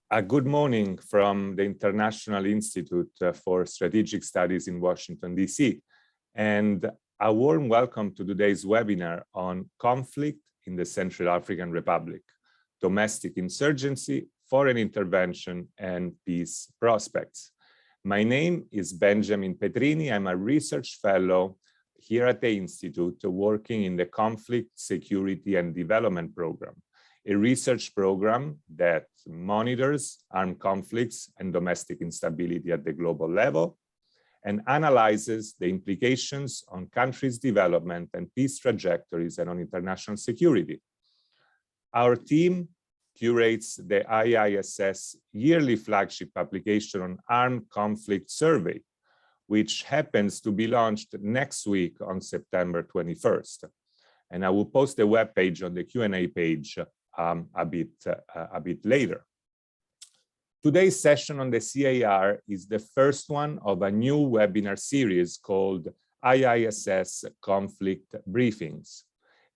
Good morning from the International Institute for Strategic Studies in Washington, D.C. And a warm welcome to today's webinar on conflict in the Central African Republic, domestic insurgency, foreign intervention, and peace prospects. My name is Benjamin Petrini. I'm a research fellow here at the Institute working in the Conflict, Security, and Development Program, a research program that monitors armed conflicts and domestic instability at the global level and analyzes the implications on countries' development and peace trajectories and on international security. Our team curates the IISS yearly flagship publication on armed conflict survey, which happens to be launched next week on September 21st. And I will post the webpage on the Q&A page a bit later. Today's session on the CAR is the first one of a new webinar series called IISS Conflict Briefings.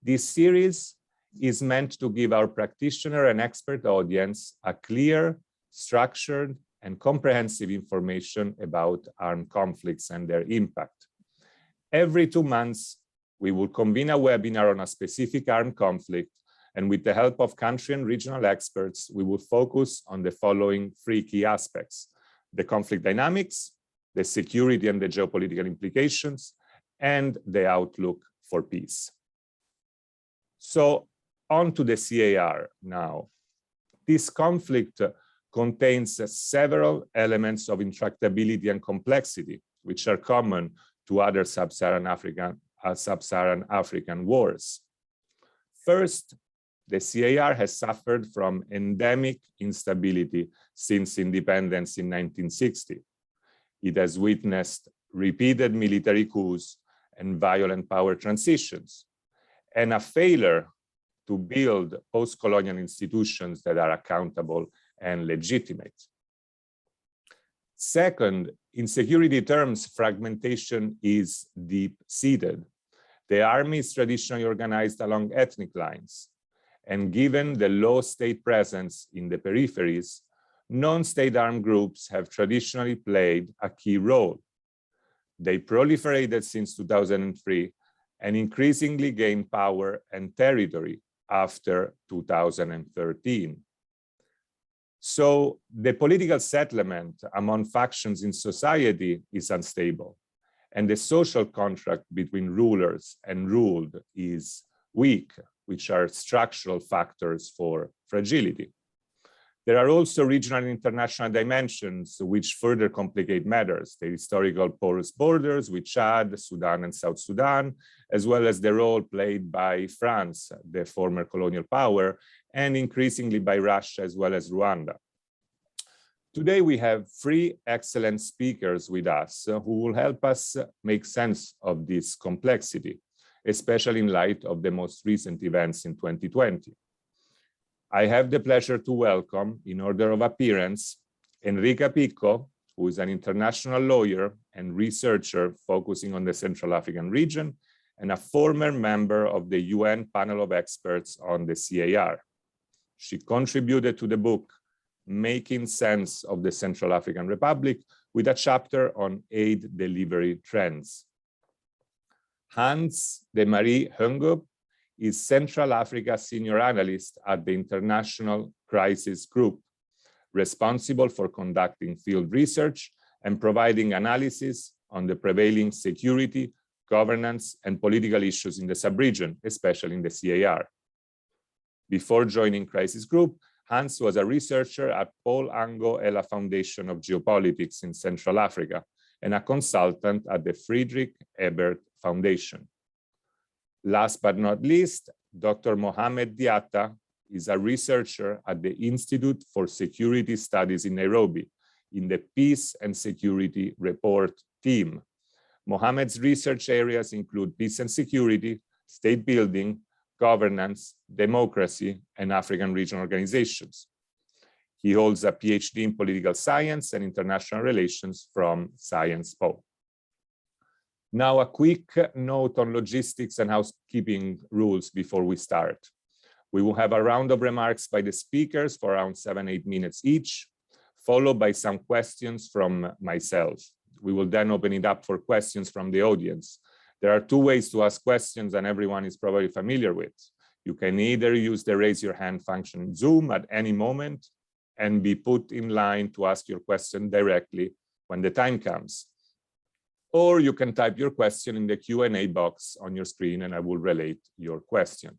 This series is meant to give our practitioner and expert audience a clear, structured, and comprehensive information about armed conflicts and their impact. Every 2 months, we will convene a webinar on a specific armed conflict, and with the help of country and regional experts, we will focus on the following 3 key aspects: the conflict dynamics, the security and the geopolitical implications, and the outlook for peace. So on to the CAR now. This conflict contains several elements of intractability and complexity, which are common to other sub-Saharan African wars. First, the CAR has suffered from endemic instability since independence in 1960. It has witnessed repeated military coups and violent power transitions, and a failure to build post-colonial institutions that are accountable and legitimate. Second, in security terms, fragmentation is deep-seated. The army is traditionally organized along ethnic lines, and given the low state presence in the peripheries, non-state armed groups have traditionally played a key role. They proliferated since 2003 and increasingly gained power and territory after 2013. So the political settlement among factions in society is unstable, and the social contract between rulers and ruled is weak, which are structural factors for fragility. There are also regional and international dimensions which further complicate matters: the historical porous borders with Chad, Sudan, and South Sudan, as well as the role played by France, the former colonial power, and increasingly by Russia, as well as Rwanda. Today, we have 3 excellent speakers with us who will help us make sense of this complexity, especially in light of the most recent events in 2020. I have the pleasure to welcome, in order of appearance, Enrica Picco, who is an international lawyer and researcher focusing on the Central African region, and a former member of the UN panel of experts on the CAR. She contributed to the book, Making Sense of the Central African Republic, with a chapter on aid delivery trends. Hans de Marie Heungoup is Central Africa Senior Analyst at the International Crisis Group, responsible for conducting field research and providing analysis on the prevailing security, governance, and political issues in the sub-region, especially in the CAR. Before joining Crisis Group, Hans was a researcher at Paul Ango Ella Foundation of Geopolitics in Central Africa and a consultant at the Friedrich Ebert Foundation. Last but not least, Dr. Mohamed Diatta is a researcher at the Institute for Security Studies in Nairobi in the Peace and Security Report team. Mohamed's research areas include peace and security, state building, governance, democracy, and African regional organizations. He holds a PhD in political science and international relations from Sciences Po. Now, a quick note on logistics and housekeeping rules before we start. We will have a round of remarks by the speakers for around 7-8 minutes each, followed by some questions from myself. We will then open it up for questions from the audience. There are two ways to ask questions, and everyone is probably familiar with. You can either use the raise your hand function in Zoom at any moment and be put in line to ask your question directly when the time comes. Or you can type your question in the Q&A box on your screen and I will relate your question.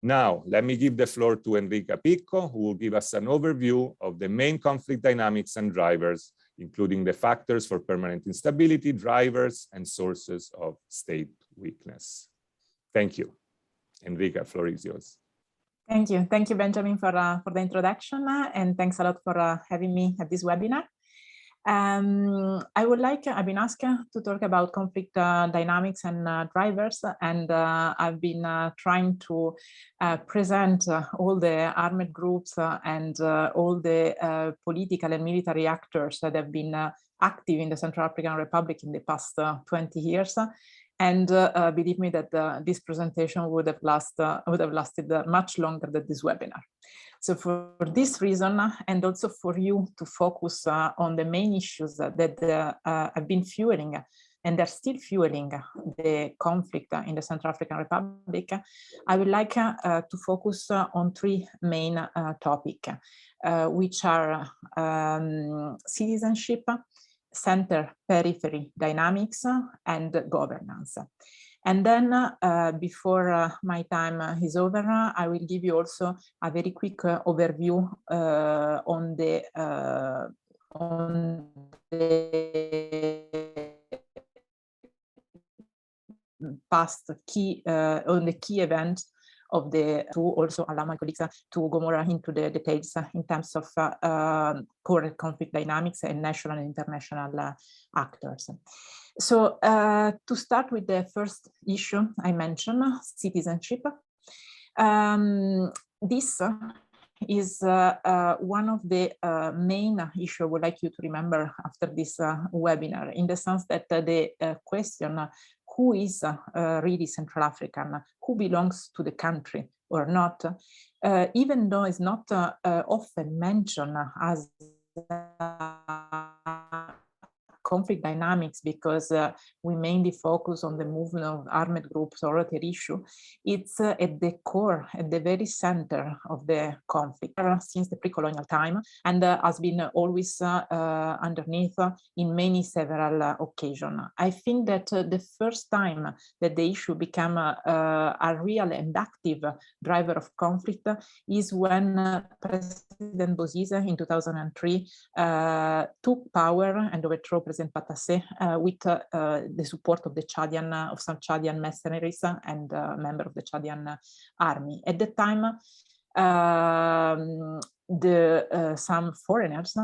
Now, let me give the floor to Enrica Picco, who will give us an overview of the main conflict dynamics and drivers, including the factors for permanent instability, drivers, and sources of state weakness. Thank you. Enrica, floor is yours. Thank you. Thank you, Benjamin, for the introduction, and thanks a lot for having me at this webinar. I've been asked to talk about conflict dynamics and drivers, and I've been trying to present all the armed groups and all the political and military actors that have been active in the Central African Republic in the past 20 years. And believe me that this presentation would have lasted much longer than this webinar. So for this reason, and also for you to focus on the main issues that have been fueling and are still fueling the conflict in the Central African Republic, I would like to focus on three main topics, which are citizenship, center-periphery dynamics, and governance. And then before my time is over, I will give you also a very quick overview on the past key, on the key events of the to also allow my colleagues to go more into the details in terms of current conflict dynamics and national and international actors. So to start with the first issue I mentioned, citizenship. This is one of the main issues I would like you to remember after this webinar, in the sense that the question, who is really Central African, who belongs to the country or not, even though it's not often mentioned as conflict dynamics, because we mainly focus on the movement of armed groups or other issue, it's at the core, at the very center of the conflict since the pre-colonial time, and has been always underneath in several occasions. I think that the first time that the issue became a real and active driver of conflict is when President Bozizé in 2003 took power and overthrew President Patassé with the support of the Chadian, of some Chadian mercenaries and member of the Chadian army. At the time, some foreigners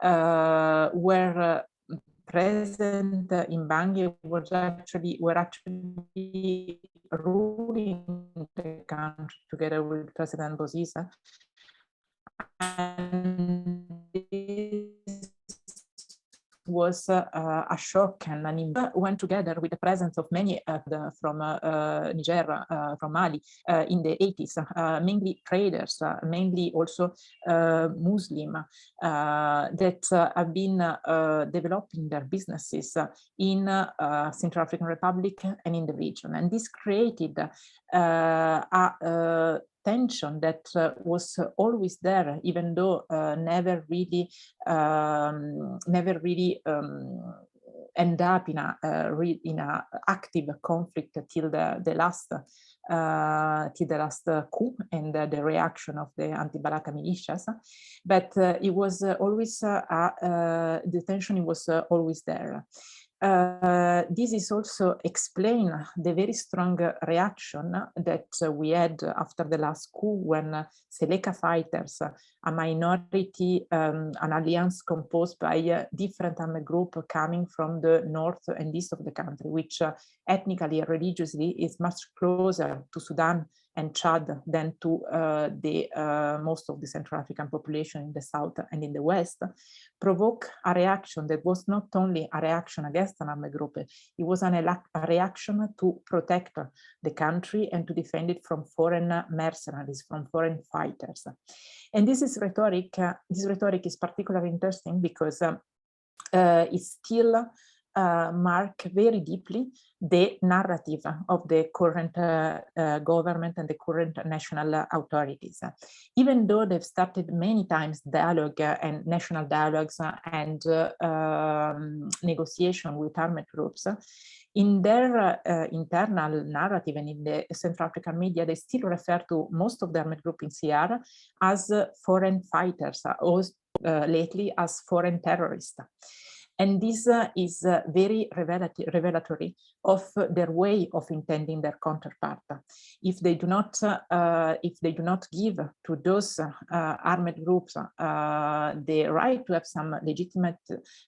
were present in Bangui, were actually ruling the country together with President Bozizé. And was a shock, and went together with the presence of many from Niger, from Mali in the 80s, mainly traders, mainly also Muslim, that have been developing their businesses in Central African Republic and in the region. And this created a tension that was always there, even though never really end up in a active conflict till the last coup and the reaction of the anti-Balaka militias. But it was always the tension was always there. This is also explain the very strong reaction that we had after the last coup, when Seleka fighters, a minority, an alliance composed by different armed groups coming from the north and east of the country, which ethnically and religiously is much closer to Sudan and Chad than to most of the Central African population in the south and in the west, provoke a reaction that was not only a reaction against an armed group, it was a reaction to protect the country and to defend it from foreign mercenaries, from foreign fighters. And this rhetoric is particularly interesting because it still mark very deeply the narrative of the current government and the current national authorities. Even though they've started many times dialogue and national dialogues and negotiation with armed groups, in their internal narrative and in the Central African media, they still refer to most of the armed group in CR as foreign fighters, or lately as foreign terrorists. And this is very revelatory of their way of intending their counterpart. If they do not give to those armed groups the right to have some legitimate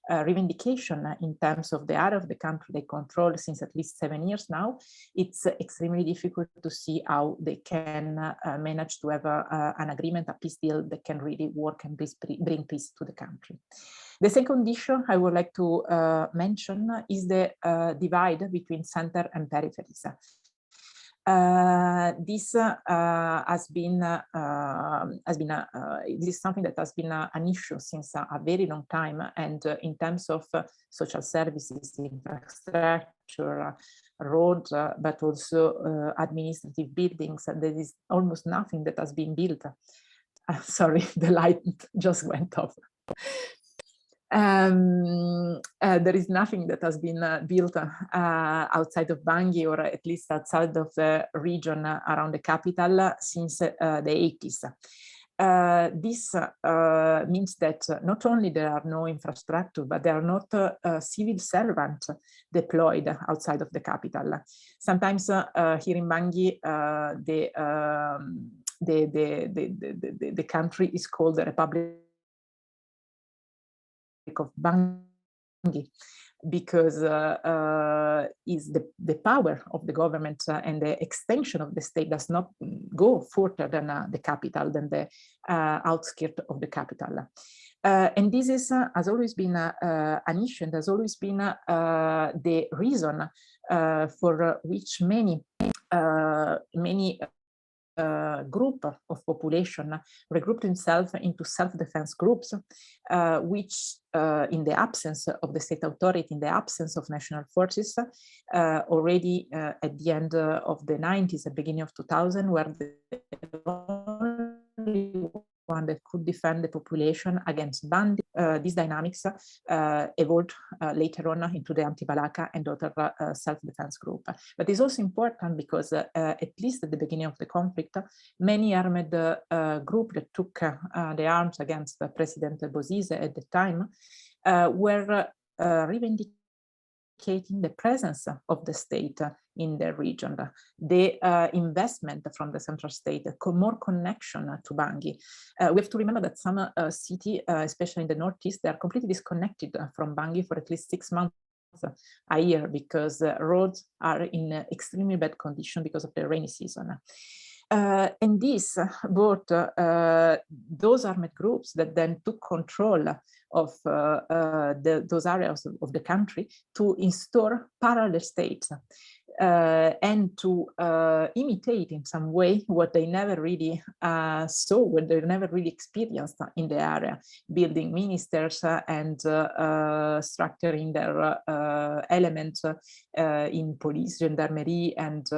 revendication in terms of the area of the country they control since at least 7 years now, it's extremely difficult to see how they can manage to have an agreement, a peace deal that can really work and bring peace to the country. The second issue I would like to mention is the divide between center and peripheries. This is something that has been an issue since a very long time, and in terms of social services, infrastructure, roads, but also administrative buildings, there is almost nothing that has been built. Sorry, the light just went off. There is nothing that has been built outside of Bangui, or at least outside of the region around the capital, since the 80s. This means that not only there are no infrastructure, but there are not civil servants deployed outside of the capital. Sometimes here in Bangui, the country is called the Republic of Bangui, because is the power of the government and the extension of the state does not go further than the capital, than the outskirts of the capital. And this has always been an issue, and has always been the reason for which many group of population regrouped themselves into self-defense groups, which in the absence of the state authority, in the absence of national forces, already at the end of the 90s, at the beginning of 2000, were the only one that could defend the population against bandits. These dynamics evolved later on into the anti-Balaka and other self-defense group. But it's also important because at least at the beginning of the conflict, many armed groups that took the arms against President Bozizé at the time were revendicating the presence of the state in the region, the investment from the central state, more connection to Bangui. We have to remember that some cities, especially in the northeast, they are completely disconnected from Bangui for at least 6 months a year, because roads are in extremely bad condition because of the rainy season. And this brought those armed groups that then took control of those areas of the country to install parallel states and to imitate in some way what they never really saw, what they never really experienced in the area, building ministers and structuring their elements in police, gendarmerie, and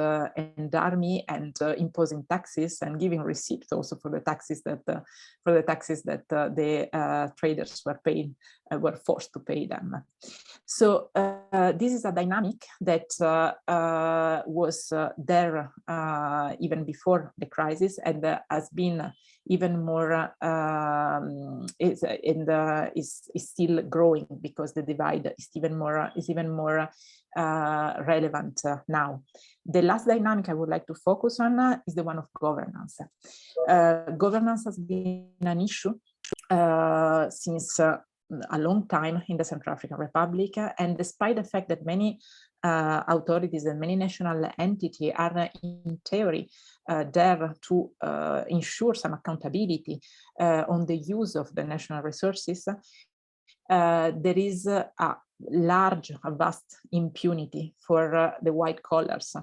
army, and imposing taxes and giving receipts also for the taxes that the traders were forced to pay them. So this is a dynamic that was there even before the crisis, and has been even more is still growing, because the divide is even more relevant now. The last dynamic I would like to focus on is the one of governance. Governance has been an issue since a long time in the Central African Republic, and despite the fact that many authorities and many national entities are in theory there to ensure some accountability on the use of the national resources, there is a vast impunity for the white collars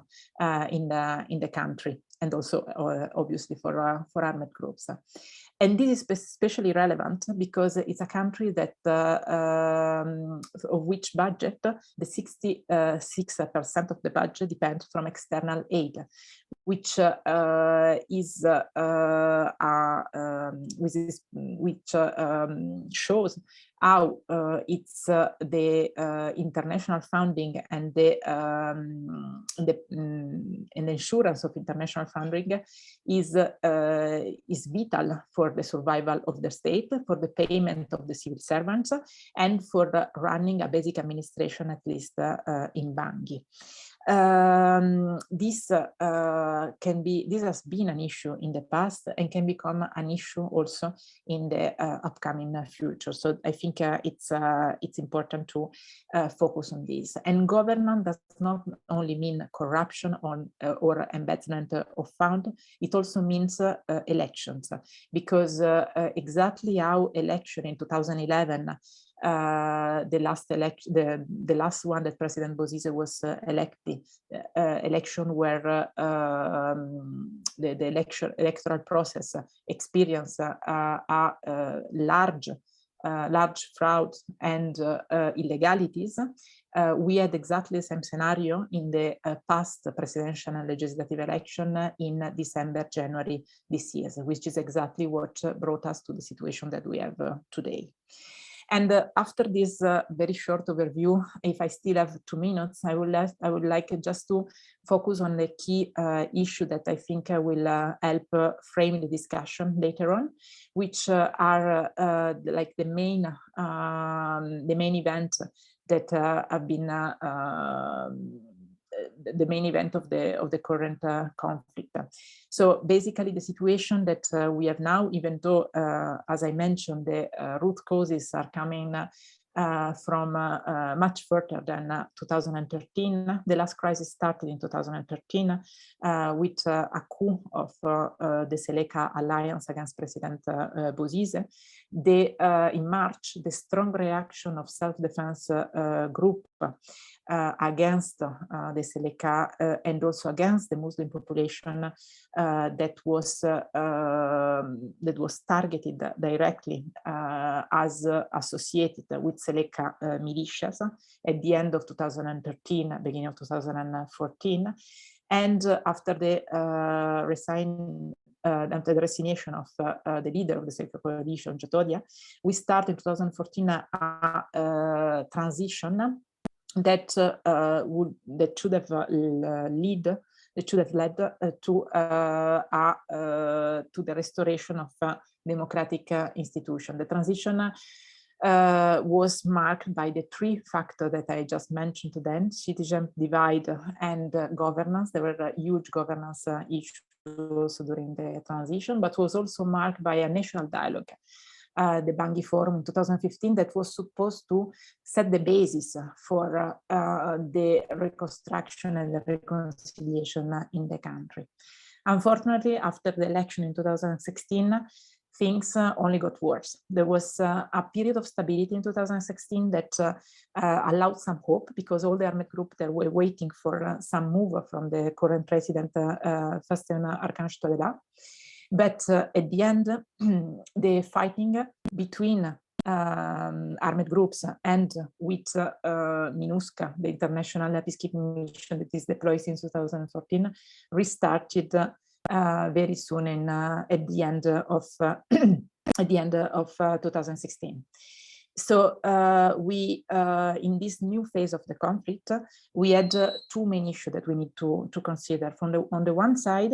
in the country, and also obviously for armed groups. And this is especially relevant because it's a country that of which budget, the 66% of the budget depends from external aid, which shows how it's the international funding and the insurance of international funding is vital for the survival of the state, for the payment of the civil servants, and for running a basic administration, at least in Bangui. This has been an issue in the past and can become an issue also in the upcoming future. So I think it's important to focus on this. And governance does not only mean corruption or embezzlement of funds, it also means elections, because exactly how election in 2011, the last one that President Bozizé was elected, election where the electoral process experienced a large fraud and illegalities. We had exactly the same scenario in the past presidential and legislative election in December, January this year, which is exactly what brought us to the situation that we have today. And after this very short overview, if I still have 2 minutes, I would like just to focus on the key issue that I think will help frame the discussion later on, which are like the main events that have been the main event of the current conflict. So basically the situation that we have now, even though, as I mentioned, the root causes are coming from much further than 2013. The last crisis started in 2013 with a coup of the Seleka alliance against President Bozizé. In March, the strong reaction of self-defense group against the Seleka and also against the Muslim population that was targeted directly as associated with Seleka militias at the end of 2013, beginning of 2014, and after the resignation of the leader of the Seleka coalition, Jotodia, we started in 2014 a transition that should have led to the restoration of democratic institution. The transition was marked by the 3 factors that I just mentioned then: citizen divide and governance. There were huge governance issues during the transition, but was also marked by a national dialogue. The Bangui Forum in 2015 that was supposed to set the basis for the reconstruction and the reconciliation in the country. Unfortunately, after the election in 2016, things only got worse. There was a period of stability in 2016 that allowed some hope, because all the armed groups that were waiting for some move from the current president, Faustin Archange Toledà. But at the end, the fighting between armed groups and with MINUSCA, the international peacekeeping mission that is deployed since 2014, restarted very soon at the end of 2016. So we, in this new phase of the conflict, we had 2 main issues that we need to consider. On the one side,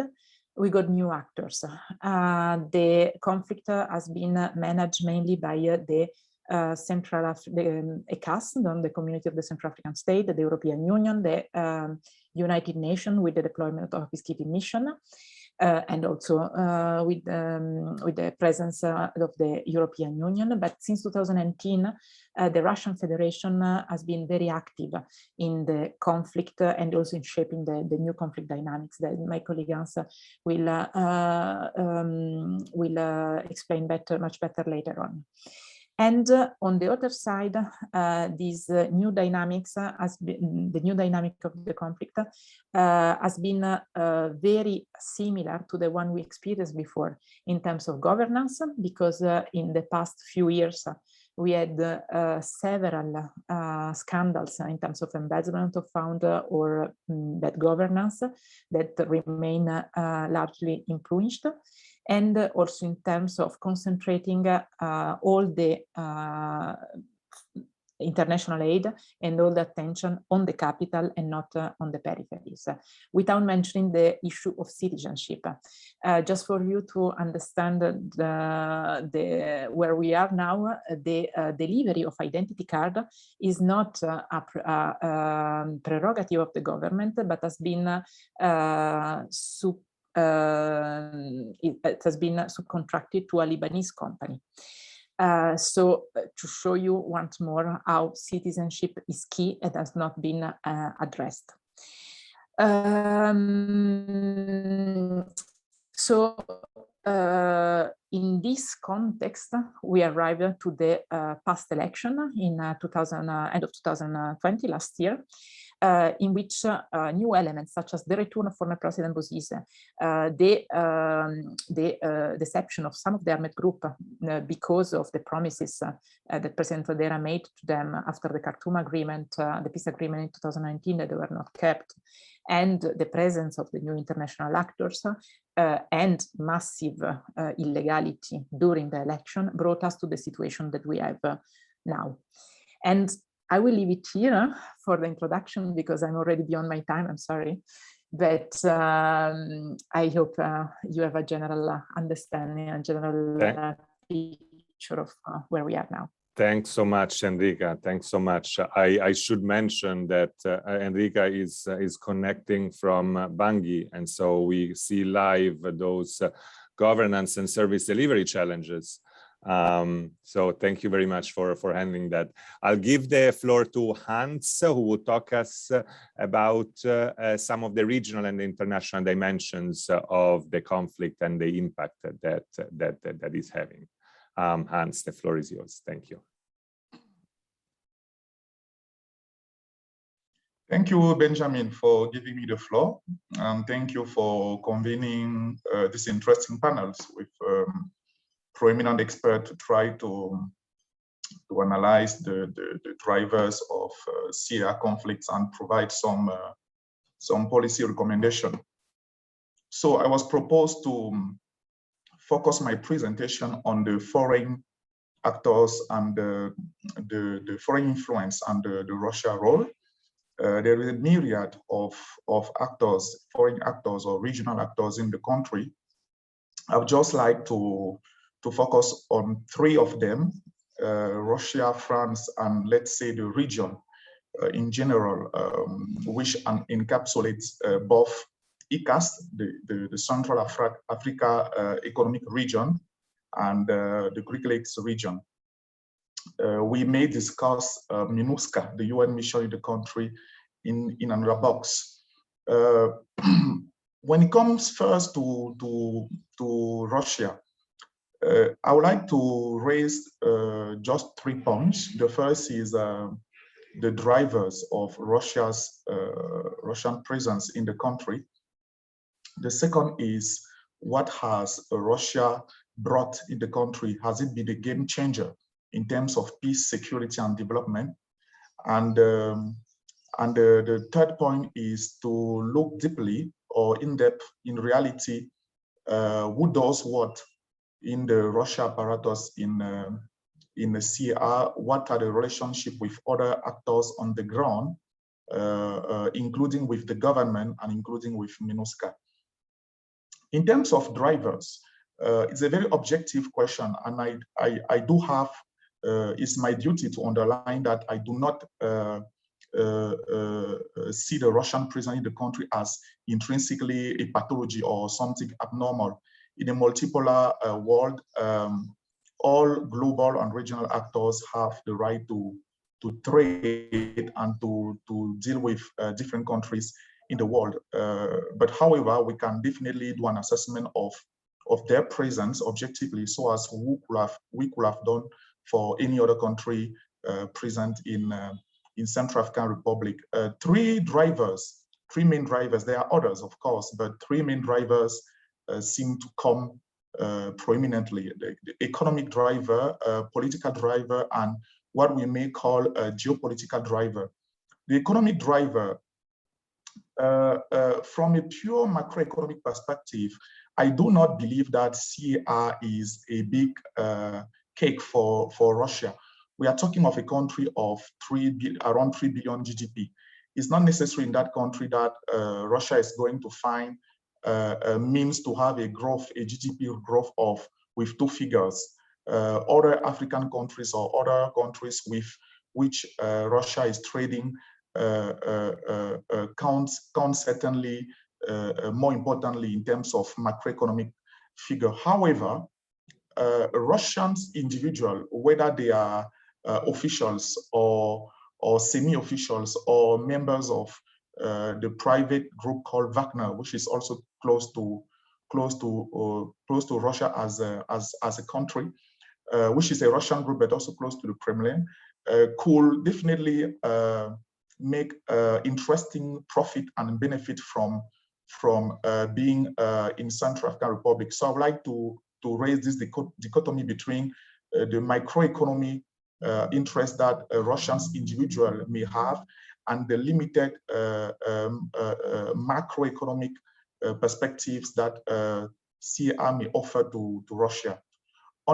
we got new actors. The conflict has been managed mainly by the ECAS, the Community of the Central African State, the European Union, the United Nations with the deployment of a peacekeeping mission. and also with the presence of the European Union. But since 2019, the Russian Federation has been very active in the conflict and also in shaping the new conflict dynamics that my colleague Hans will explain much better later on. And on the other side, these new dynamics the new dynamic of the conflict has been very similar to the one we experienced before in terms of governance, because in the past few years, we had several scandals in terms of embezzlement of funds or bad governance that remain largely unpunished. And also in terms of concentrating all the international aid and all the attention on the capital and not on the peripheries, without mentioning the issue of citizenship. Just for you to understand where we are now, the delivery of identity card is not a prerogative of the government, but has been it has been subcontracted to a Lebanese company. So to show you once more how citizenship is key, it has not been addressed. In this context, we arrived to the past election in end of 2020, last year, in which new elements such as the return of former President Bozizé, the deception of some of the armed group because of the promises that President Vadera made to them after the Khartoum agreement, the peace agreement in 2019, that they were not kept, and the presence of the new international actors and massive illegality during the election brought us to the situation that we have now. And I will leave it here for the introduction because I'm already beyond my time, I'm sorry. But I hope you have a general understanding, a general picture of where we are now. Thanks so much, Enrica. Thanks so much. I should mention that Enrica is connecting from Bangui, and so we see live those governance and service delivery challenges. So thank you very much for handling that. I'll give the floor to Hans, who will talk us about some of the regional and international dimensions of the conflict and the impact that is having. Hans, the floor is yours. Thank you. Thank you, Benjamin, for giving me the floor. Thank you for convening this interesting panels with prominent experts to try to analyze the drivers of Syria conflicts and provide some policy recommendation. So I was proposed to focus my presentation on the foreign actors and the foreign influence and the Russia role. There is a myriad of actors, foreign actors or regional actors in the country. I would just like to focus on three of them, Russia, France, and let's say the region in general, which encapsulates both IISS, the Central Africa Economic Region, and the Greek Lakes region. We may discuss MINUSCA, the UN mission in the country, in another box. When it comes first to Russia, I would like to raise just 3 points. The first is the drivers of Russian presence in the country. The second is what has Russia brought in the country? Has it been a game changer in terms of peace, security, and development? And the third point is to look deeply or in depth in reality, who does what in the Russia apparatus in the CR, what are the relationship with other actors on the ground, including with the government and including with MINUSCA. In terms of drivers, it's a very objective question, and I do have, it's my duty to underline that I do not see the Russian presence in the country as intrinsically a pathology or something abnormal. In a multipolar world, all global and regional actors have the right to trade and to deal with different countries in the world. But however, we can definitely do an assessment of their presence objectively, so as we could have done for any other country present in Central African Republic. Three main drivers, there are others of course, but three main drivers seem to come prominently: the economic driver, political driver, and what we may call a geopolitical driver. The economic driver, from a pure macroeconomic perspective, I do not believe that CAR is a big cake for Russia. We are talking of a country of around 3 billion GDP. It's not necessary in that country that Russia is going to find a means to have a GDP growth with two figures. Other African countries or other countries with which Russia is trading counts certainly more importantly in terms of macroeconomic figure. However, Russians individual, whether they are officials or semi-officials or members of the private group called Wagner, which is also close to Russia as a country, which is a Russian group but also close to the Kremlin, could definitely make interesting profit and benefit from being in Central African Republic. So I would like to raise this dichotomy between the microeconomy interest that Russians individual may have and the limited macroeconomic perspectives that CAR may offer to Russia. I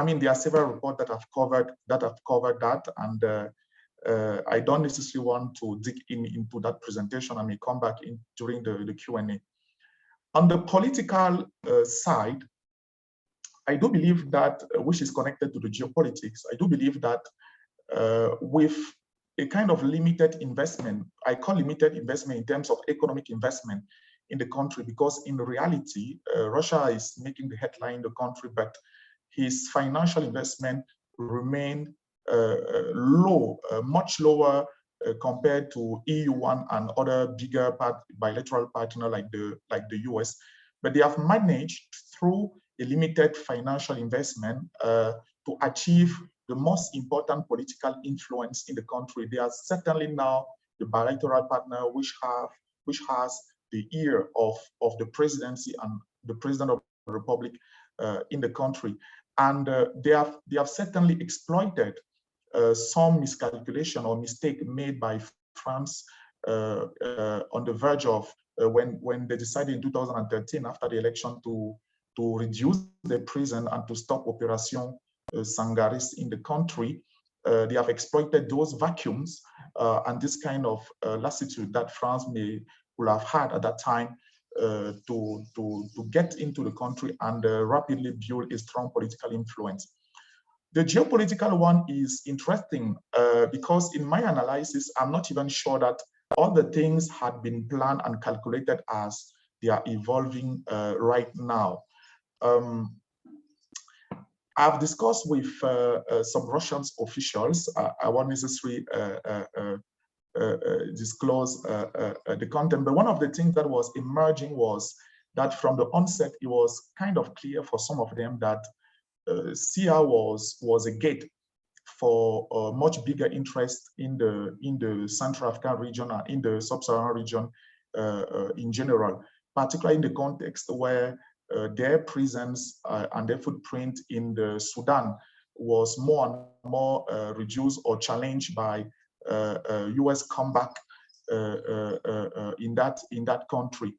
mean, there are several reports that have covered that, and I don't necessarily want to dig into that presentation. I may come back in during the Q&A. On the political side, I do believe that, which is connected to the geopolitics, I do believe that with a kind of limited investment, I call limited investment in terms of economic investment in the country, because in reality, Russia is making the headline in the country, but his financial investment remained low, much lower compared to EU1 and other bigger bilateral partners like the US. But they have managed through a limited financial investment to achieve the most important political influence in the country. They are certainly now the bilateral partner which has the ear of the presidency and the president of the republic in the country. And they have certainly exploited some miscalculation or mistake made by France on the verge of when they decided in 2013 after the election to reduce the prison and to stop Operation Sangaris in the country. They have exploited those vacuums and this kind of lassitude that France would have had at that time to get into the country and rapidly build a strong political influence. The geopolitical one is interesting because in my analysis, I'm not even sure that all the things had been planned and calculated as they are evolving right now. I've discussed with some Russian officials. I won't necessarily disclose the content, but one of the things that was emerging was that from the onset, it was kind of clear for some of them that CAR was a gate for much bigger interest in the Central African region and in the Sub-Saharan region in general, particularly in the context where their presence and their footprint in the Sudan was more and more reduced or challenged by US comeback in that country.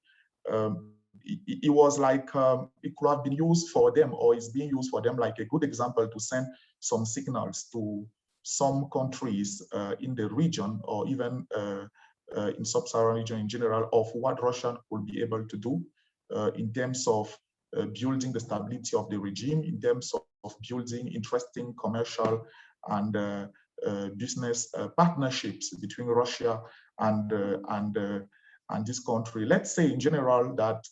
It was like it could have been used for them, or is being used for them like a good example to send some signals to some countries in the region, or even in Sub-Saharan region in general, of what Russia would be able to do in terms of building the stability of the regime, in terms of building interesting commercial and business partnerships between Russia and this country. Let's say in general that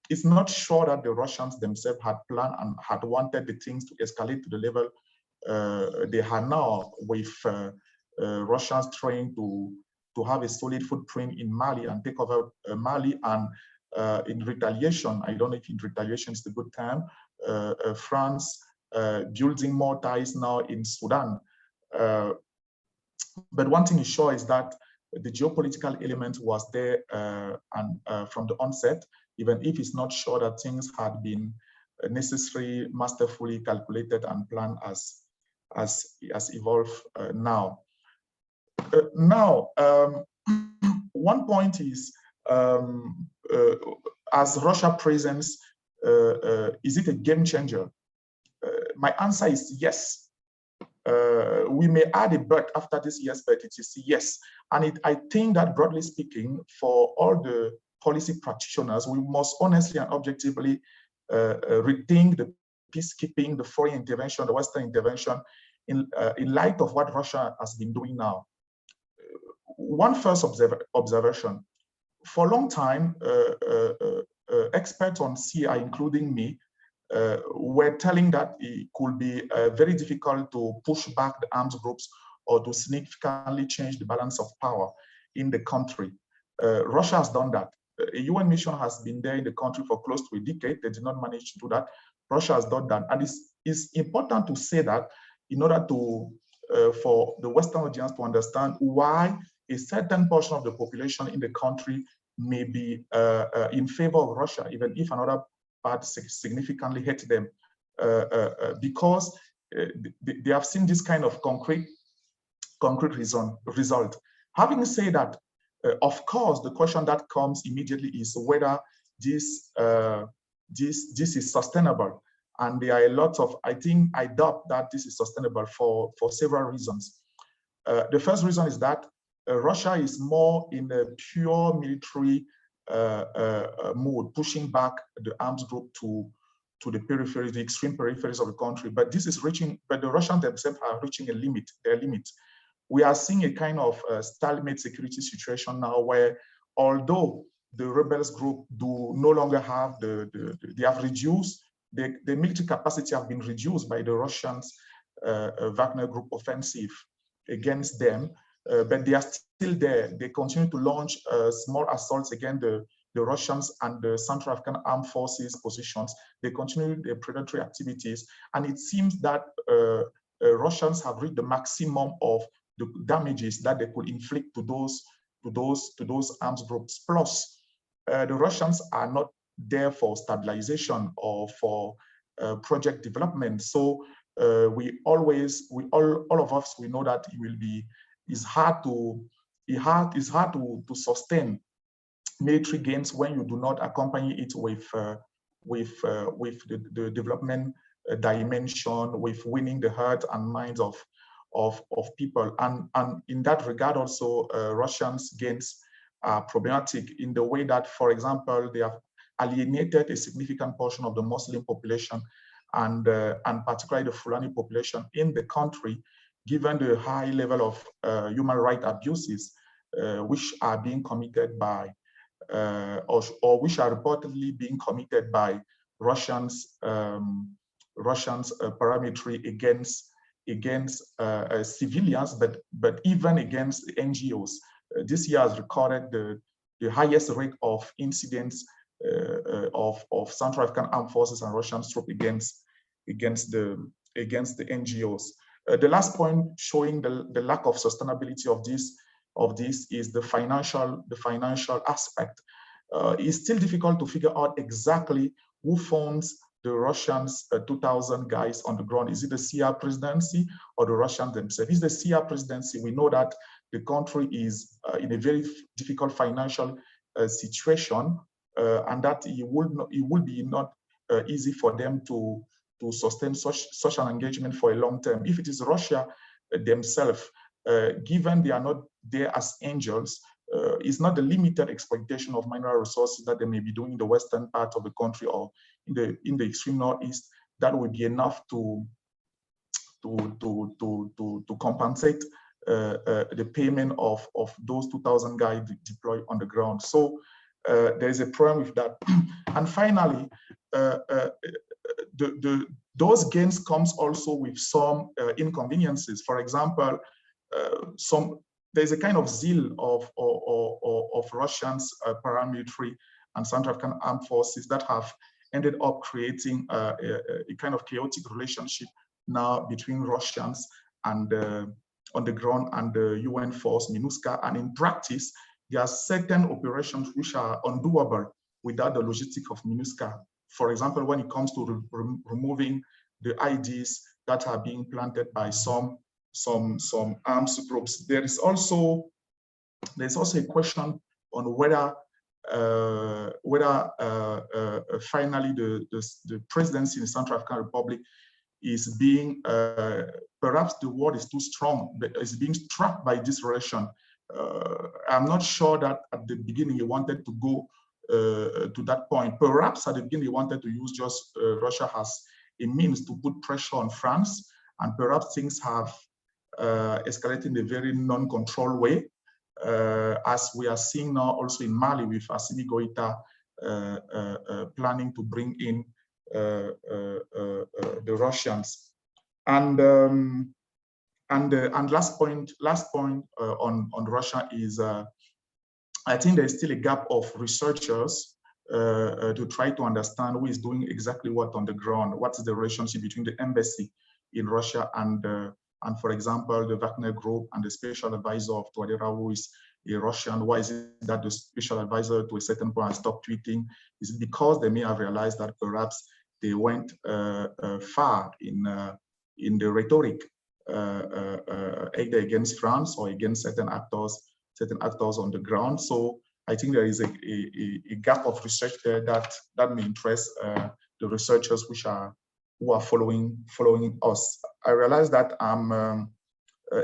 it's not sure that the Russians themselves had planned and had wanted the things to escalate to the level they are now, with Russians trying to have a solid footprint in Mali and take over Mali, and in retaliation, I don't know if in retaliation is the good term, France building more ties now in Sudan. But one thing is sure is that the geopolitical element was there from the onset, even if it's not sure that things had been necessarily masterfully calculated and planned as evolved now. One point is, as Russia presence, is it a game changer? My answer is yes. We may add a but after this yes, but it is yes. And I think that broadly speaking, for all the policy practitioners, we must honestly and objectively rethink the peacekeeping, the foreign intervention, the Western intervention in light of what Russia has been doing now. One first observation: for a long time, experts on CI, including me, were telling that it could be very difficult to push back the armed groups or to significantly change the balance of power in the country. Russia has done that. A UN mission has been there in the country for close to a decade. They did not manage to do that. Russia has done that. And it's important to say that in order to, for the Western audience to understand why a certain portion of the population in the country may be in favor of Russia, even if another part significantly hate them, because they have seen this kind of concrete result. Having said that, of course, the question that comes immediately is whether this is sustainable. And there are a lot of, I doubt that this is sustainable for several reasons. The first reason is that Russia is more in a pure military mode, pushing back the armed group to the periphery, the extreme peripheries of the country. But this is reaching, but the Russians themselves are reaching a limit, their limit. We are seeing a kind of stalemate security situation now, where although the rebels group do no longer have they have reduced, the military capacity have been reduced by the Russians' Wagner group offensive against them, but they are still there. They continue to launch small assaults against the Russians and the Central African Armed Forces positions. They continue their predatory activities, and it seems that Russians have reached the maximum of the damages that they could inflict to those armed groups. Plus, the Russians are not there for stabilization or for project development. So all of us, we know that it's hard to sustain military gains when you do not accompany it with the development dimension, with winning the heart and minds of people. And in that regard also, Russians' gains are problematic in the way that, for example, they have alienated a significant portion of the Muslim population and particularly the Fulani population in the country, given the high level of human rights abuses which are being committed by, or which are reportedly being committed by Russians paramilitary against civilians, but even against NGOs. This year has recorded the highest rate of incidents of Central African Armed Forces and Russian troops against the NGOs. The last point showing the lack of sustainability of this is the financial aspect. It's still difficult to figure out exactly who funds the Russians 2,000 guys on the ground. Is it the CR presidency or the Russians themselves? If it's the CR presidency, we know that the country is in a very difficult financial situation, and that it will be not easy for them to sustain such an engagement for a long term. If it is Russia themselves, given they are not there as angels, it's not the limited exploitation of mineral resources that they may be doing in the western part of the country or in the extreme northeast that would be enough to to compensate the payment of those 2,000 guys deployed on the ground. So there is a problem with that. And finally, those gains comes also with some inconveniences. For example, there's a kind of zeal of Russians paramilitary and Central African armed forces that have ended up creating a kind of chaotic relationship now between Russians and on the ground and the UN force MINUSCA. And in practice, there are certain operations which are undoable without the logistics of MINUSCA. For example, when it comes to removing the IDs that are being planted by some armed groups, there's also a question on whether finally the presidency in the Central African Republic is being, perhaps the word is too strong, but is being struck by this relation. I'm not sure that at the beginning he wanted to go to that point. Perhaps at the beginning he wanted to use just Russia as a means to put pressure on France, and perhaps things have escalated in a very non-controlled way, as we are seeing now also in Mali with Assimi Goïta planning to bring in the Russians. And last point on Russia is I think there's still a gap of researchers to try to understand who is doing exactly what on the ground. What is the relationship between the embassy in Russia and for example, the Wagner Group and the special advisor of Touadéra, who is a Russian? Why is it that the special advisor to a certain point has stopped tweeting? Is it because they may have realized that perhaps they went far in the rhetoric, either against France or against certain actors on the ground? So I think there is a gap of research there that may interest the researchers who are following us. I realize that I'm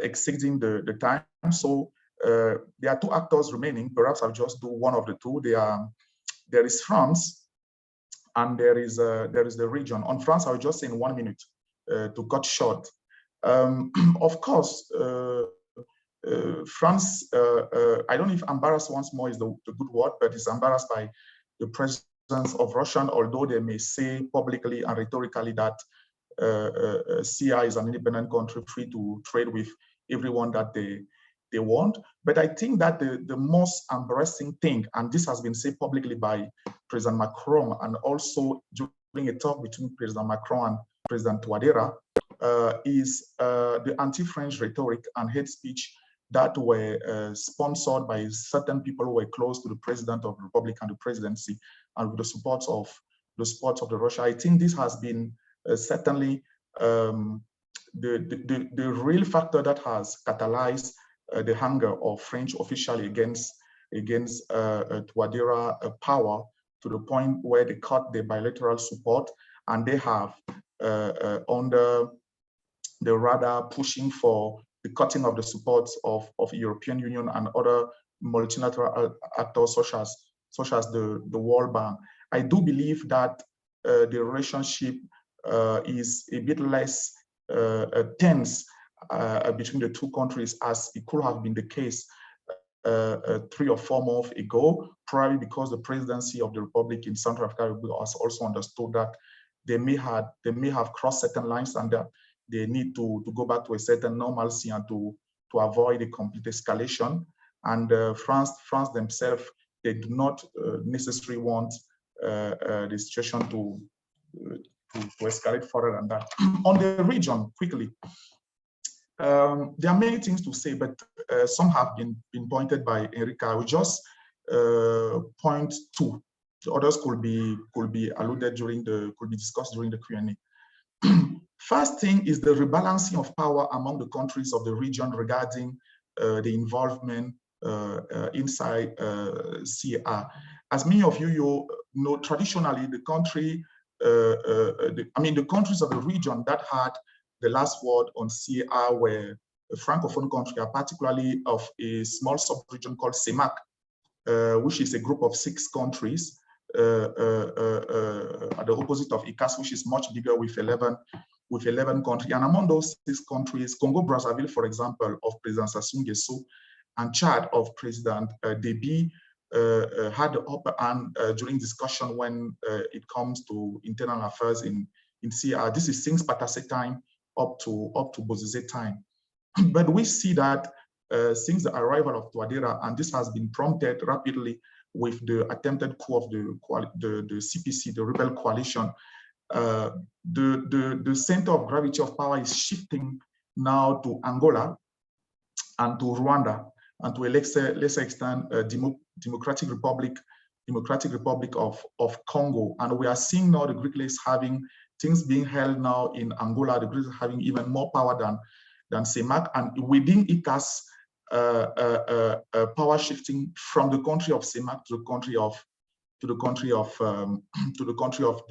exceeding the time, so there are two actors remaining. Perhaps I'll just do one of the two. There is France, and there is the region. On France, I'll just say in 1 minute to cut short. Of course, France, I don't know if embarrassed once more is the good word, but it's embarrassed by the presence of Russia, although they may say publicly and rhetorically that CI is an independent country free to trade with everyone that they want. But I think that the most embarrassing thing, and this has been said publicly by President Macron and also during a talk between President Macron and President Touadéra, is the anti-French rhetoric and hate speech that were sponsored by certain people who were close to the president of the republic and the presidency, and with the support of the Russia. I think this has been certainly the real factor that has catalyzed the hunger of French officials against Touadéra power, to the point where they cut their bilateral support, and they have under the radar pushing for the cutting of the support of European Union and other multilateral actors such as the World Bank. I do believe that the relationship is a bit less tense between the two countries as it could have been the case 3 or 4 months ago, probably because the presidency of the Republic in Central Africa has also understood that they may have crossed certain lines, and that they need to go back to a certain normalcy and to avoid a complete escalation. And France themselves, they do not necessarily want the situation to escalate further than that. On the region, quickly, there are many things to say, but some have been pointed by Enrica. I will just point to. The others could be alluded could be discussed during the Q&A. First thing is the rebalancing of power among the countries of the region regarding the involvement inside CR. As many of you know, traditionally the country, the countries of the region that had the last word on CR were a Francophone country, particularly of a small sub-region called CEMAC, which is a group of 6 countries at the opposite of IISS, which is much bigger with 11 with 11 countries. And among those 6 countries, Congo-Brazzaville, for example, of President Sassou Nguesso, and Chad of President Déby had the upper hand during discussion when it comes to internal affairs in CR. This is since Patassé time up to Bozizé time. But we see that since the arrival of Touadéra, and this has been prompted rapidly with the attempted coup of the CPC, the rebel coalition, the center of gravity of power is shifting now to Angola and to Rwanda, and to a lesser extent, Democratic Republic of Congo. And we are seeing now the Greek lakes having things being held now in Angola, the Greeks having even more power than CEMAC, and within IISS, power shifting from the country of CEMAC to the country of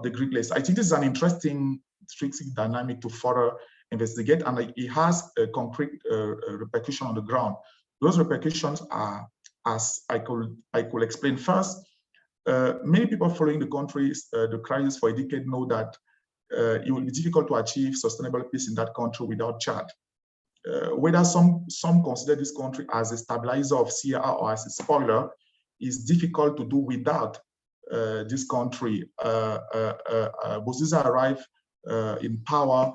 the Greek lakes. I think this is an interesting strategic dynamic to further investigate, and it has a concrete repercussion on the ground. Those repercussions are, as I could explain first, many people following the crisis for a decade know that it will be difficult to achieve sustainable peace in that country without Chad. Whether some consider this country as a stabilizer of CR or as a spoiler is difficult to do without this country. Bozizé arrived in power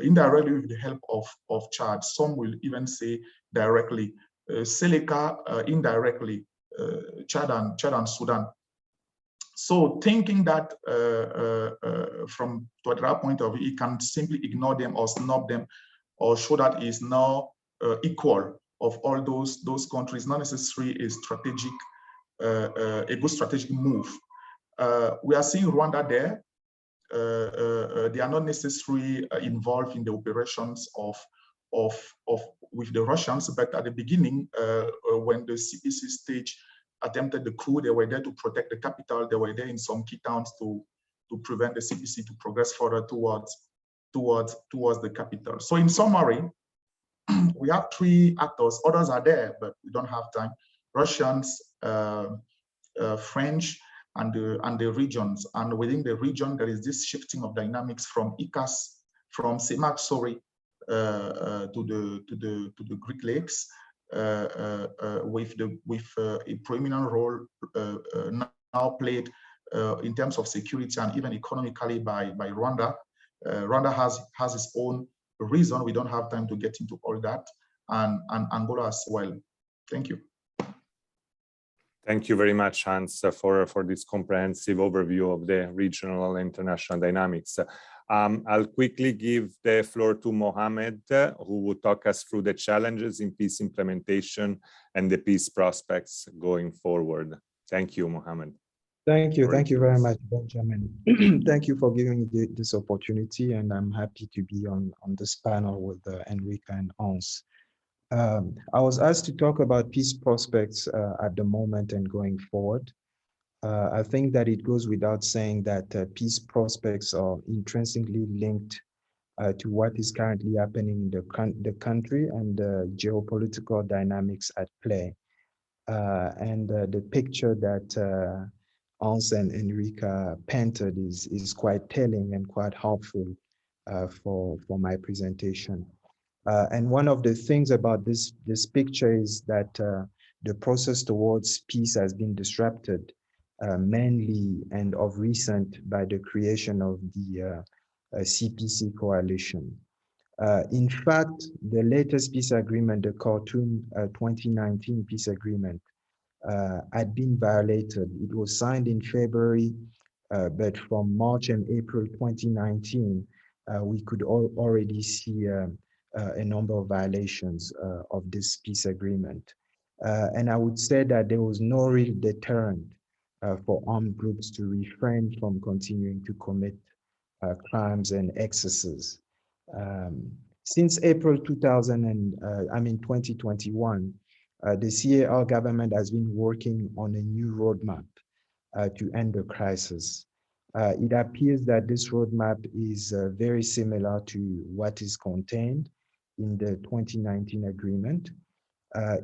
indirectly with the help of Chad. Some will even say directly. Seleka indirectly, Chad and Sudan. So thinking that from Touadéra's point of view, he can simply ignore them or snub them or show that he is now equal of all those countries, not necessarily a good strategic move. We are seeing Rwanda there. They are not necessarily involved in the operations with the Russians, but at the beginning, when the CPC stage attempted the coup, they were there to protect the capital. They were there in some key towns to prevent the CPC to progress further towards the capital. So in summary, we have 3 actors. Others are there, but we don't have time. Russians, French, and the regions. And within the region, there is this shifting of dynamics from IISS, from CEMAC, sorry, to the Greek lakes, with a prominent role now played in terms of security and even economically by Rwanda. Rwanda has its own reason. We don't have time to get into all that, and Angola as well. Thank you. Thank you very much, Hans, for this comprehensive overview of the regional and international dynamics. I'll quickly give the floor to Mohamed, who will talk us through the challenges in peace implementation and the peace prospects going forward. Thank you, Mohamed. Thank you very much, Benjamin. Thank you for giving me this opportunity, and I'm happy to be on this panel with Enrica and Hans. I was asked to talk about peace prospects at the moment and going forward. I think that it goes without saying that peace prospects are intrinsically linked to what is currently happening in the country and the geopolitical dynamics at play. And the picture that Hans and Enrica painted is quite telling and quite helpful for my presentation. And one of the things about this picture is that the process towards peace has been disrupted mainly and of recent by the creation of the CPC coalition. In fact, the latest peace agreement, the Khartoum 2019 peace agreement, had been violated. It was signed in February, but from March and April 2019, we could already see a number of violations of this peace agreement. And I would say that there was no real deterrent for armed groups to refrain from continuing to commit crimes and excesses. Since April 2021, the CAR government has been working on a new roadmap to end the crisis. It appears that this roadmap is very similar to what is contained in the 2019 agreement.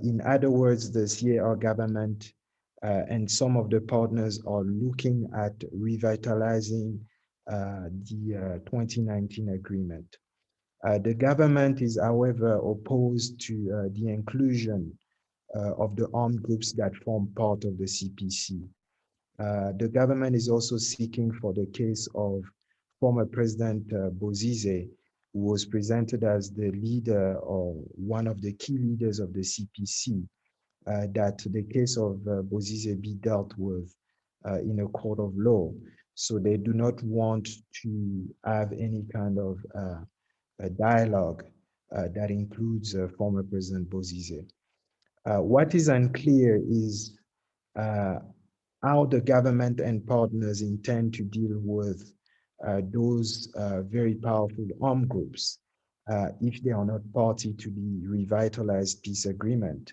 In other words, the CAR government and some of the partners are looking at revitalizing the 2019 agreement. The government is, however, opposed to the inclusion of the armed groups that form part of the CPC. The government is also seeking for the case of former President Bozize, who was presented as the leader or one of the key leaders of the CPC, that the case of Bozize be dealt with in a court of law. So they do not want to have any kind of a dialogue that includes former President Bozize. What is unclear is how the government and partners intend to deal with those very powerful armed groups if they are not party to the revitalized peace agreement.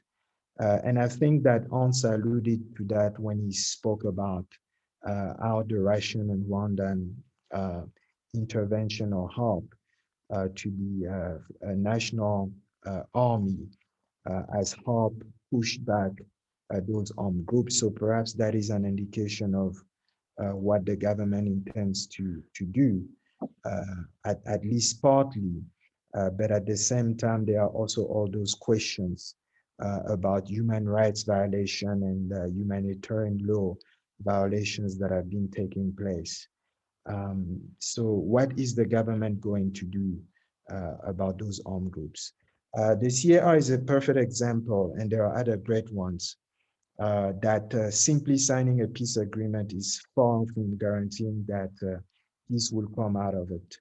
And I think that Hans alluded to that when he spoke about how the Russian and Rwandan intervention or help to the national army has helped push back those armed groups. So perhaps that is an indication of what the government intends to do, at least partly. But at the same time, there are also all those questions about human rights violation and humanitarian law violations that have been taking place. So what is the government going to do about those armed groups? The CAR is a perfect example, and there are other great ones, that simply signing a peace agreement is far from guaranteeing that peace will come out of it.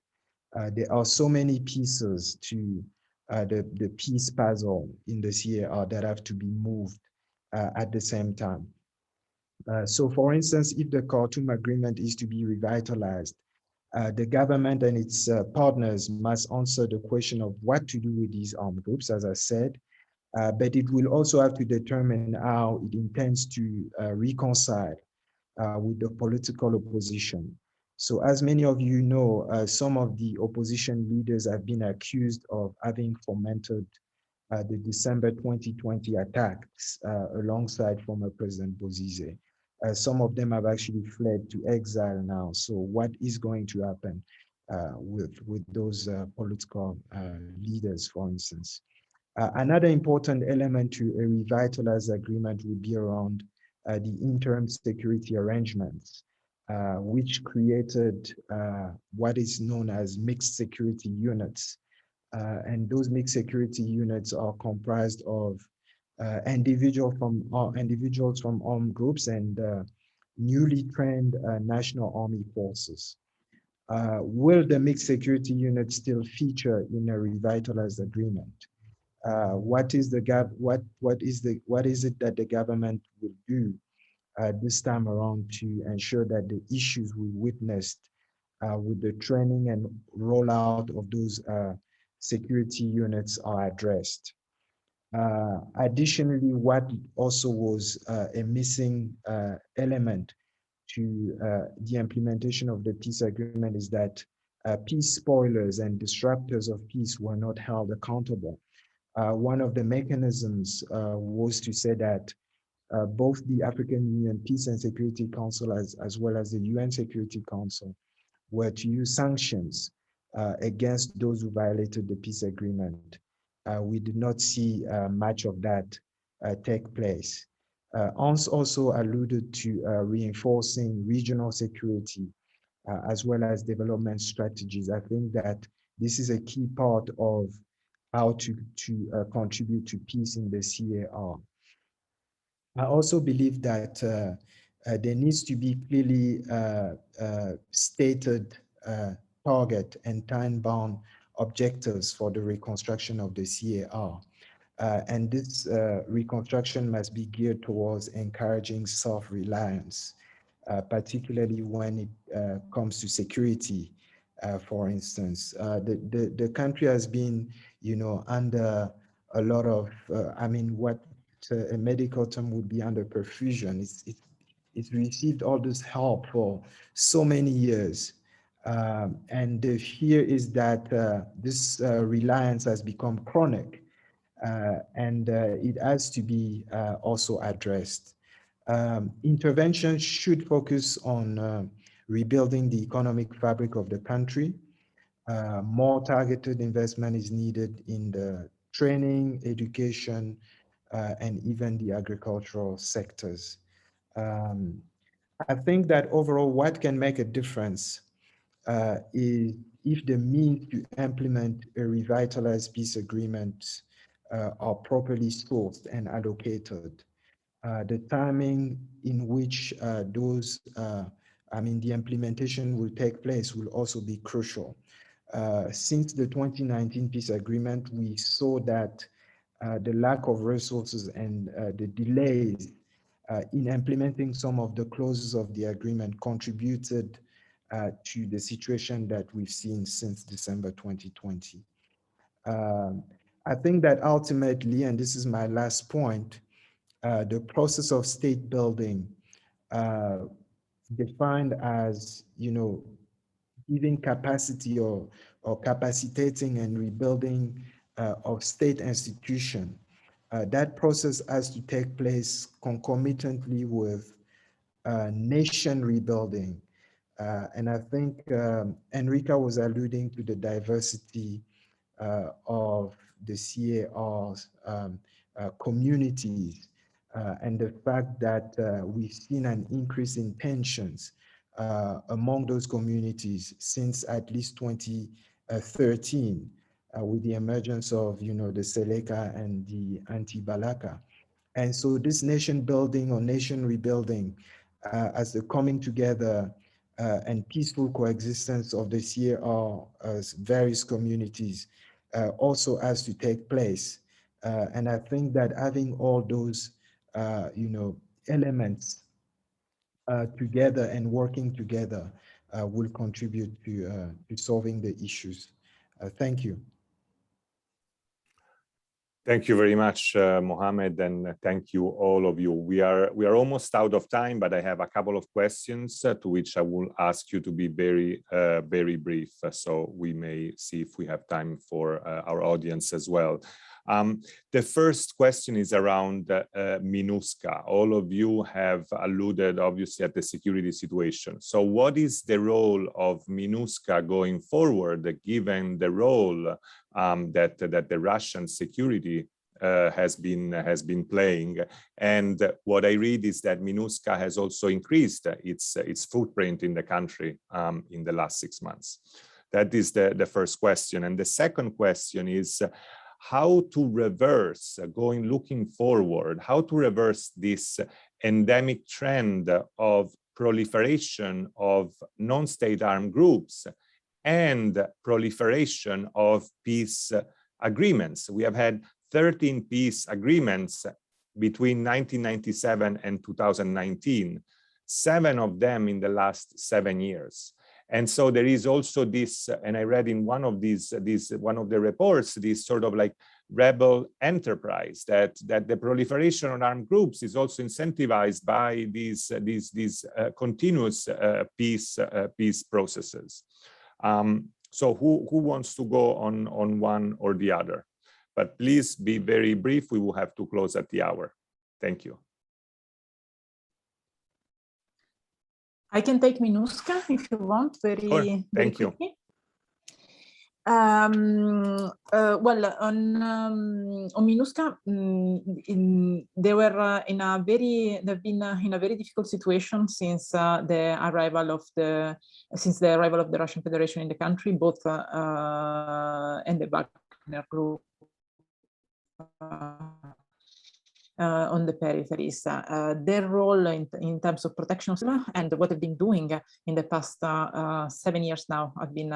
There are so many pieces to the peace puzzle in the CAR that have to be moved at the same time. So for instance, if the Khartoum agreement is to be revitalized, the government and its partners must answer the question of what to do with these armed groups, as I said, but it will also have to determine how it intends to reconcile with the political opposition. So as many of you know, some of the opposition leaders have been accused of having fomented the December 2020 attacks alongside former President Bozize. Some of them have actually fled to exile now. So what is going to happen with those political leaders, for instance? Another important element to a revitalized agreement would be around the interim security arrangements, which created what is known as mixed security units. And those mixed security units are comprised of individuals from armed groups and newly trained National Army forces. Will the mixed security unit still feature in a revitalized agreement? What is it that the government will do this time around to ensure that the issues we witnessed with the training and rollout of those security units are addressed? Additionally, what also was a missing element to the implementation of the peace agreement is that peace spoilers and disruptors of peace were not held accountable. One of the mechanisms was to say that both the African Union Peace and Security Council as well as the UN Security Council were to use sanctions against those who violated the peace agreement. We did not see much of that take place. Hans also alluded to reinforcing regional security as well as development strategies. I think that this is a key part of how to contribute to peace in the CAR. I also believe that there needs to be clearly stated target and time-bound objectives for the reconstruction of the CAR. And this reconstruction must be geared towards encouraging self-reliance, particularly when it comes to security. For instance, the country has been, under a lot of, what a medical term would be under perfusion. It's received all this help for so many years. And the fear is that this reliance has become chronic and it has to be also addressed. Intervention should focus on rebuilding the economic fabric of the country. More targeted investment is needed in the training, education, and even the agricultural sectors. I think that overall what can make a difference is if the means to implement a revitalized peace agreement are properly sourced and allocated. The timing in which the implementation will take place will also be crucial. Since the 2019 peace agreement, we saw that the lack of resources and the delays in implementing some of the clauses of the agreement contributed to the situation that we've seen since December 2020. I think that ultimately, and this is my last point, the process of state building defined as, giving capacity or capacitating and rebuilding of state institution. That process has to take place concomitantly with nation rebuilding. And I think Enrica was alluding to the diversity of the CAR's communities and the fact that we've seen an increase in tensions among those communities since at least 2013 with the emergence of, the Seleka and the anti-Balaka. And so this nation building or nation rebuilding as the coming together and peaceful coexistence of the CAR as various communities also has to take place. And I think that having all those, elements together and working together will contribute to solving the issues. Thank you. Thank you very much, Mohamed, and thank you all of you. We are almost out of time, but I have a couple of questions to which I will ask you to be very, very brief, so we may see if we have time for our audience as well. The first question is around MINUSCA. All of you have alluded, obviously, at the security situation. So what is the role of MINUSCA going forward, given the role that the Russian security has been playing? And what I read is that MINUSCA has also increased its footprint in the country in the last 6 months. That is the first question. And the second question is, how to reverse, looking forward, how to reverse this endemic trend of proliferation of non-state armed groups and proliferation of peace agreements. We have had 13 peace agreements between 1997 and 2019, 7 of them in the last 7 years. And so there is also this, and I read in one of one of the reports, this sort of like rebel enterprise that the proliferation of armed groups is also incentivized by these continuous peace processes. So who wants to go on one or the other? But please be very brief. We will have to close at the hour. Thank you. I can take MINUSCA if you want, very Thank you. quickly. Well, on MINUSCA, they've been in a very difficult situation since the arrival of the Russian Federation in the country, both and the Wagner Group on the peripheries. Their role in terms of protection and what they've been doing in the past 7 years now have been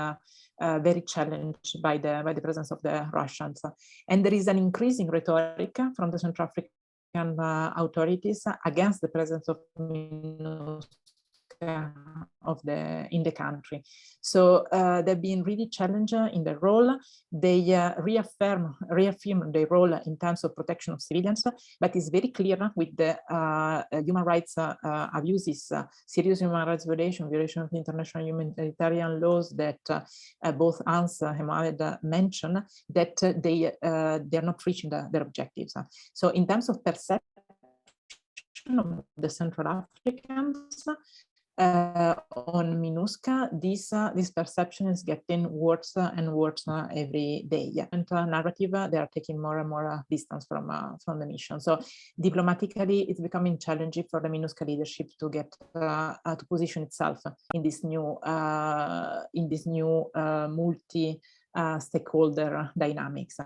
very challenged by the presence of the Russians. And there is an increasing rhetoric from the Central African authorities against the presence of MINUSCA in the country. So they've been really challenged in their role. They reaffirm their role in terms of protection of civilians, but it's very clear with the human rights abuses, serious human rights violation of international humanitarian laws that both Hans and Mohamed mentioned, that they're not reaching their objectives. So in terms of perception of the Central Africans, on MINUSCA, this perception is getting worse and worse every day. And narrative, they are taking more and more distance from the mission. So diplomatically, it's becoming challenging for the MINUSCA leadership to get to position itself in this new multi stakeholder dynamics.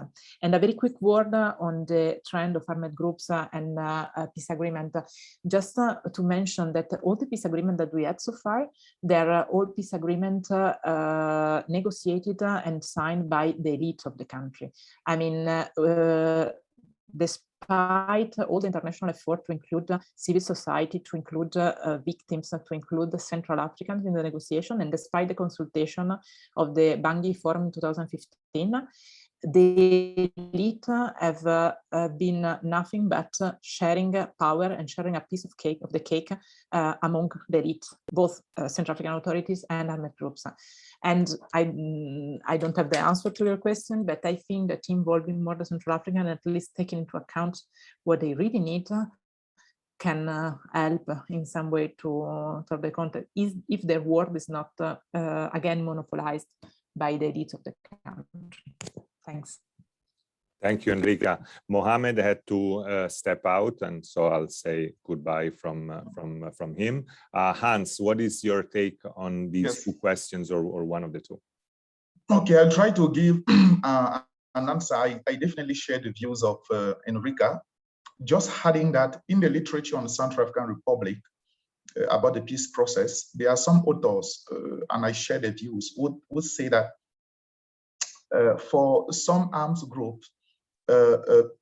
And a very quick word on the trend of armed groups and peace agreement. Just to mention that all the peace agreement that we had so far, they're all peace agreement negotiated and signed by the elite of the country. I mean, despite all the international effort to include civil society, to include victims, to include the Central Africans in the negotiation, and despite the consultation of the Bangui Forum in 2015, the elite have been nothing but sharing power and sharing a piece of the cake among the elite, both Central African authorities and armed groups. And I don't have the answer to your question, but I think that involving more the Central African, at least taking into account what they really need, can help in some way to the context, if their word is not again monopolized by the elite of the country. Thanks. Thank you, Enrica. Mohamed had to step out, and so I'll say goodbye from him. Hans, what is your take on these two questions, or one of the two? Okay, I'll try to give an answer. I definitely share the views of Enrica. Just adding that in the literature on the Central African Republic about the peace process, there are some authors, and I share the views, would say that for some arms groups,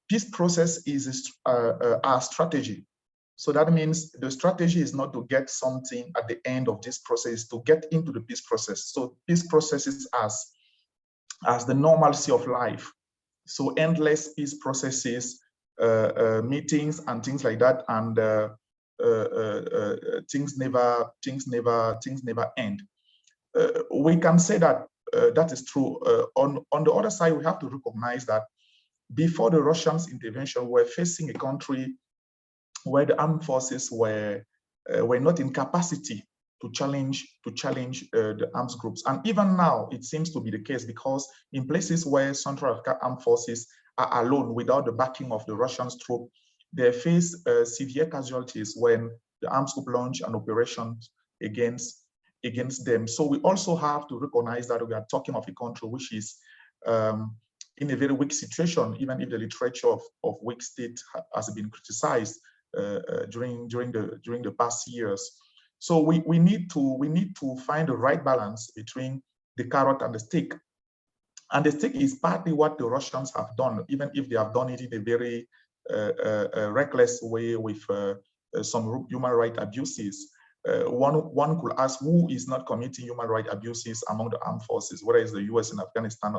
peace process is a strategy. So that means the strategy is not to get something at the end of this process, to get into the peace process. So peace processes as the normalcy of life. So endless peace processes, meetings and things like that, and things never end. We can say that that is true. On the other side, we have to recognize that before the Russians' intervention, we're facing a country where the armed forces were not in capacity to challenge the arms groups. And even now, it seems to be the case, because in places where Central African armed forces are alone without the backing of the Russian troops, they face severe casualties when the arms group launch an operation against them. So we also have to recognize that we are talking of a country which is in a very weak situation, even if the literature of weak state has been criticized during the past years. So we need to find the right balance between the carrot and the stick. And the stick is partly what the Russians have done, even if they have done it in a very reckless way with some human rights abuses. One could ask, who is not committing human rights abuses among the armed forces, whether it's the US in Afghanistan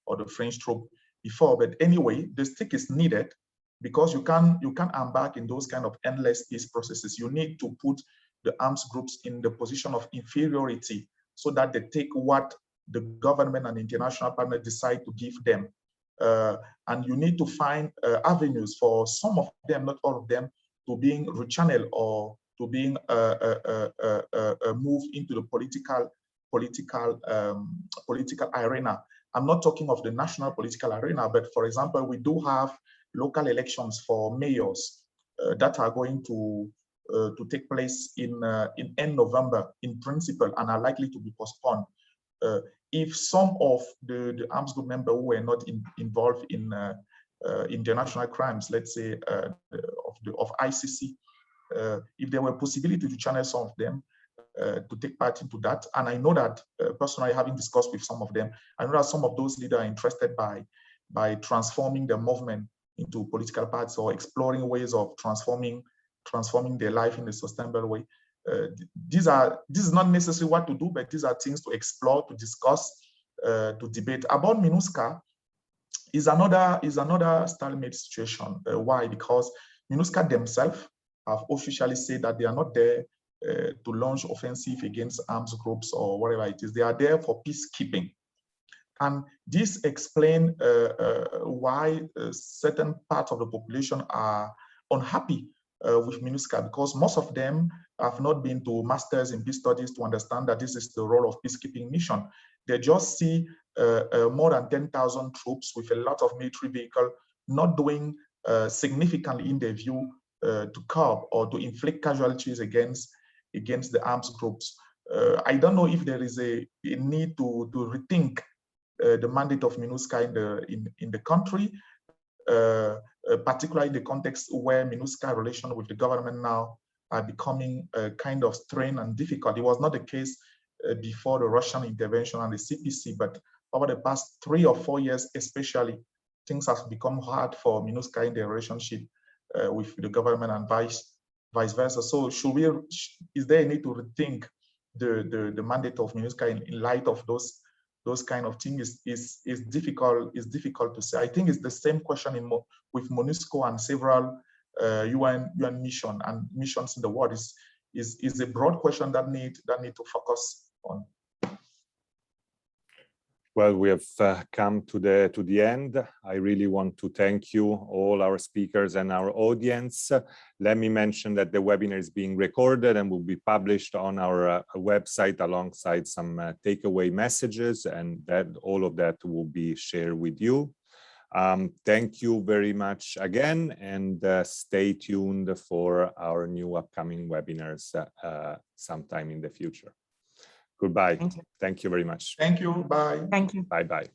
or the French troop before. But anyway, the stick is needed, because you can embark in those kind of endless peace processes. You need to put the arms groups in the position of inferiority, so that they take what the government and international partners decide to give them. And you need to find avenues for some of them, not all of them, to being rechanneled or to being moved into the political arena. I'm not talking of the national political arena, but for example, we do have local elections for mayors that are going to take place in end November in principle, and are likely to be postponed. If some of the arms group members who were not involved in international crimes, let's say of ICC, if there were a possibility to channel some of them to take part into that, and I know that personally, having discussed with some of them, I know that some of those leaders are interested by transforming the movement into political parties, or exploring ways of transforming their life in a sustainable way. This is not necessarily what to do, but these are things to explore, to discuss, to debate. About MINUSCA is another stalemate situation. Why? Because MINUSCA themselves have officially said that they are not there to launch offensive against arms groups or whatever it is. They are there for peacekeeping. And this explains why certain parts of the population are unhappy with MINUSCA, because most of them have not been to masters in peace studies to understand that this is the role of peacekeeping mission. They just see more than 10,000 troops with a lot of military vehicle not doing significantly in their view to curb or to inflict casualties against the armed groups. I don't know if there is a need to rethink the mandate of MINUSCA in the country, particularly in the context where MINUSCA relations with the government now are becoming kind of strained and difficult. It was not the case before the Russian intervention and the CPC, but over the past 3 or 4 years especially, things have become hard for MINUSCA in their relationship with the government and vice versa. So is there a need to rethink the mandate of MINUSCA in light of those kind of things? Is difficult to say. I think it's the same question with MONUSCO and several UN missions in the world. Is a broad question that need to focus on. Well, we have come to the end. I really want to thank you, all our speakers and our audience. Let me mention that the webinar is being recorded and will be published on our website alongside some takeaway messages, and that all of that will be shared with you. Thank you very much again, and stay tuned for our new upcoming webinars sometime in the future. Goodbye. Thank you. Thank you very much. Thank you. Bye. Thank you. Bye-bye.